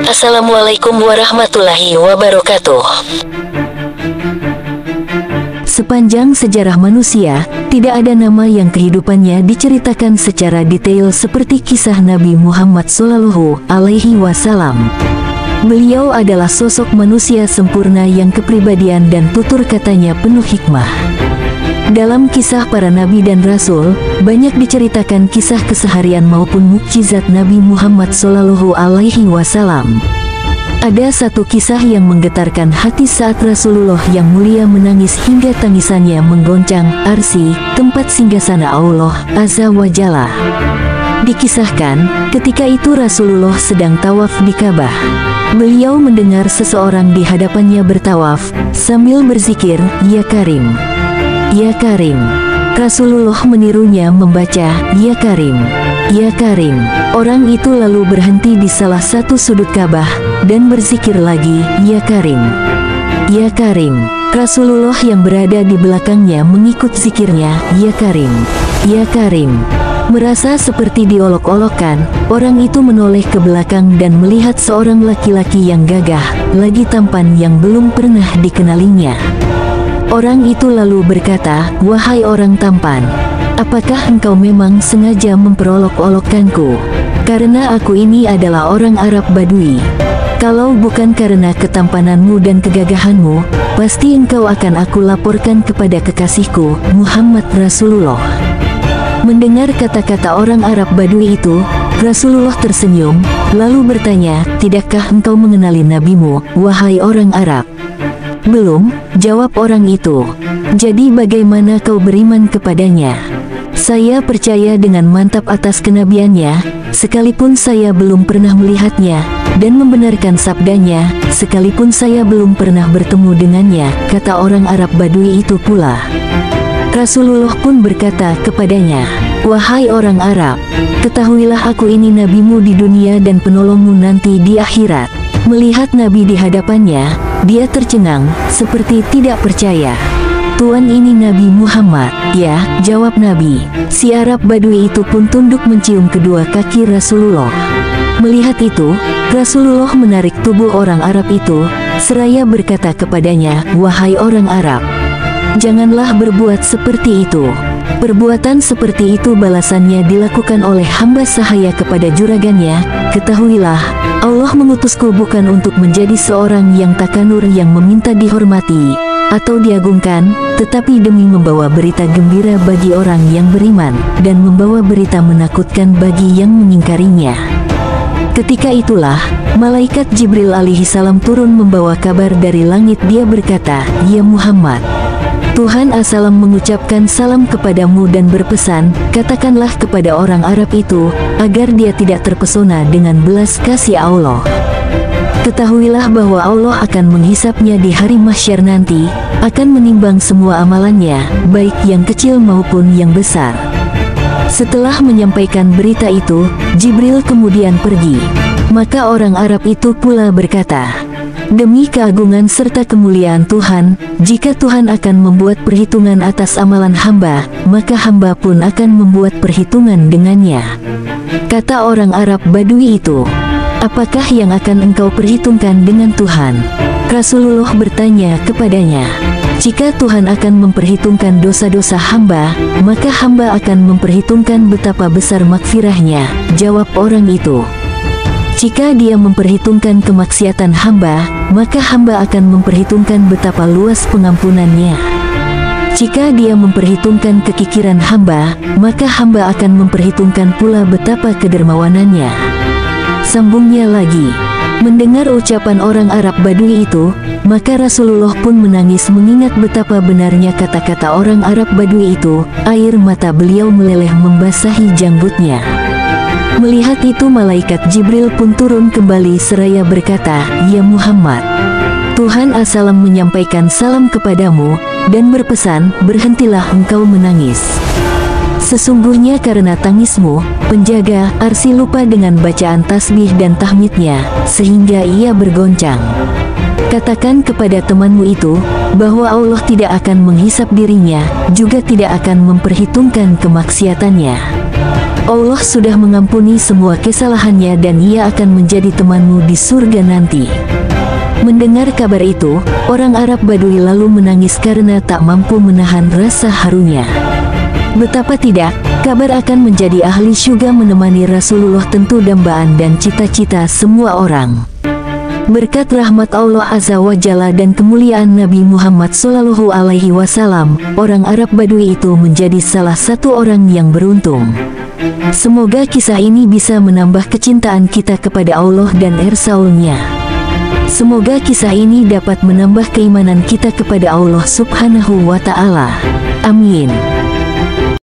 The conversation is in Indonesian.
Assalamualaikum warahmatullahi wabarakatuh. Sepanjang sejarah manusia, tidak ada nama yang kehidupannya diceritakan secara detail seperti kisah Nabi Muhammad SAW. Beliau adalah sosok manusia sempurna yang kepribadian dan tutur katanya penuh hikmah. Dalam kisah para nabi dan rasul, banyak diceritakan kisah keseharian maupun mukjizat Nabi Muhammad SAW. Ada satu kisah yang menggetarkan hati saat Rasulullah yang mulia menangis hingga tangisannya menggoncang arsy, tempat singgasana Allah Azza wa Jalla. Dikisahkan, ketika itu Rasulullah sedang tawaf di Ka'bah. Beliau mendengar seseorang di hadapannya bertawaf, sambil berzikir, "Ya Karim, Ya Karim." Rasulullah menirunya membaca, "Ya Karim, Ya Karim." Orang itu lalu berhenti di salah satu sudut Ka'bah, dan berzikir lagi, "Ya Karim, Ya Karim." Rasulullah yang berada di belakangnya mengikut zikirnya, "Ya Karim, Ya Karim." Merasa seperti diolok-olokkan, orang itu menoleh ke belakang dan melihat seorang laki-laki yang gagah, lagi tampan yang belum pernah dikenalinya. Orang itu lalu berkata, "Wahai orang tampan, apakah engkau memang sengaja memperolok-olokkanku? Karena aku ini adalah orang Arab Badui. Kalau bukan karena ketampananmu dan kegagahanmu, pasti engkau akan aku laporkan kepada kekasihku, Muhammad Rasulullah." Mendengar kata-kata orang Arab Badui itu, Rasulullah tersenyum, lalu bertanya, "Tidakkah engkau mengenali nabimu, wahai orang Arab?" "Belum," jawab orang itu. "Jadi bagaimana kau beriman kepadanya?" "Saya percaya dengan mantap atas kenabiannya, sekalipun saya belum pernah melihatnya, dan membenarkan sabdanya, sekalipun saya belum pernah bertemu dengannya," kata orang Arab Badui itu pula. Rasulullah pun berkata kepadanya, "Wahai orang Arab, ketahuilah aku ini nabimu di dunia dan penolongmu nanti di akhirat." Melihat Nabi di hadapannya, dia tercengang, seperti tidak percaya. "Tuan, ini Nabi Muhammad." "Ya," jawab Nabi. Si Arab Badui itu pun tunduk mencium kedua kaki Rasulullah. Melihat itu, Rasulullah menarik tubuh orang Arab itu, seraya berkata kepadanya, "Wahai orang Arab, janganlah berbuat seperti itu. Perbuatan seperti itu balasannya dilakukan oleh hamba sahaya kepada juragannya. Ketahuilah, Allah mengutusku bukan untuk menjadi seorang yang takanur yang meminta dihormati atau diagungkan, tetapi demi membawa berita gembira bagi orang yang beriman, dan membawa berita menakutkan bagi yang mengingkarinya." Ketika itulah, malaikat Jibril alaihi salam turun membawa kabar dari langit. Dia berkata, "Ya Muhammad, Tuhan As-Salam mengucapkan salam kepadamu dan berpesan, katakanlah kepada orang Arab itu, agar dia tidak terpesona dengan belas kasih Allah. Ketahuilah bahwa Allah akan menghisapnya di hari mahsyar nanti, akan menimbang semua amalannya, baik yang kecil maupun yang besar." Setelah menyampaikan berita itu, Jibril kemudian pergi. Maka orang Arab itu pula berkata, "Demi keagungan serta kemuliaan Tuhan, jika Tuhan akan membuat perhitungan atas amalan hamba, maka hamba pun akan membuat perhitungan dengannya." Kata orang Arab Badui itu, "Apakah yang akan engkau perhitungkan dengan Tuhan?" Rasulullah bertanya kepadanya, "Jika Tuhan akan memperhitungkan dosa-dosa hamba, maka hamba akan memperhitungkan betapa besar makfirahnya," jawab orang itu. "Jika dia memperhitungkan kemaksiatan hamba, maka hamba akan memperhitungkan betapa luas pengampunannya. Jika dia memperhitungkan kekikiran hamba, maka hamba akan memperhitungkan pula betapa kedermawanannya." Sambungnya lagi. Mendengar ucapan orang Arab Badui itu, maka Rasulullah pun menangis mengingat betapa benarnya kata-kata orang Arab Badui itu. Air mata beliau meleleh membasahi janggutnya. Melihat itu malaikat Jibril pun turun kembali seraya berkata, "Ya Muhammad, Tuhan As-Salam menyampaikan salam kepadamu, dan berpesan, berhentilah engkau menangis. Sesungguhnya karena tangismu, penjaga arsy lupa dengan bacaan tasbih dan tahmidnya, sehingga ia bergoncang. Katakan kepada temanmu itu, bahwa Allah tidak akan menghisap dirinya, juga tidak akan memperhitungkan kemaksiatannya." Allah sudah mengampuni semua kesalahannya dan ia akan menjadi temanmu di surga nanti. Mendengar kabar itu, orang Arab Badui lalu menangis karena tak mampu menahan rasa harunya. Betapa tidak, kabar akan menjadi ahli syurga menemani Rasulullah tentu dambaan dan cita-cita semua orang. Berkat rahmat Allah Azza wa Jalla dan kemuliaan Nabi Muhammad Shallallahu Alaihi Wasallam, orang Arab Badui itu menjadi salah satu orang yang beruntung. Semoga kisah ini bisa menambah kecintaan kita kepada Allah dan Rasul-Nya. Semoga kisah ini dapat menambah keimanan kita kepada Allah Subhanahu wa Ta'ala. Amin.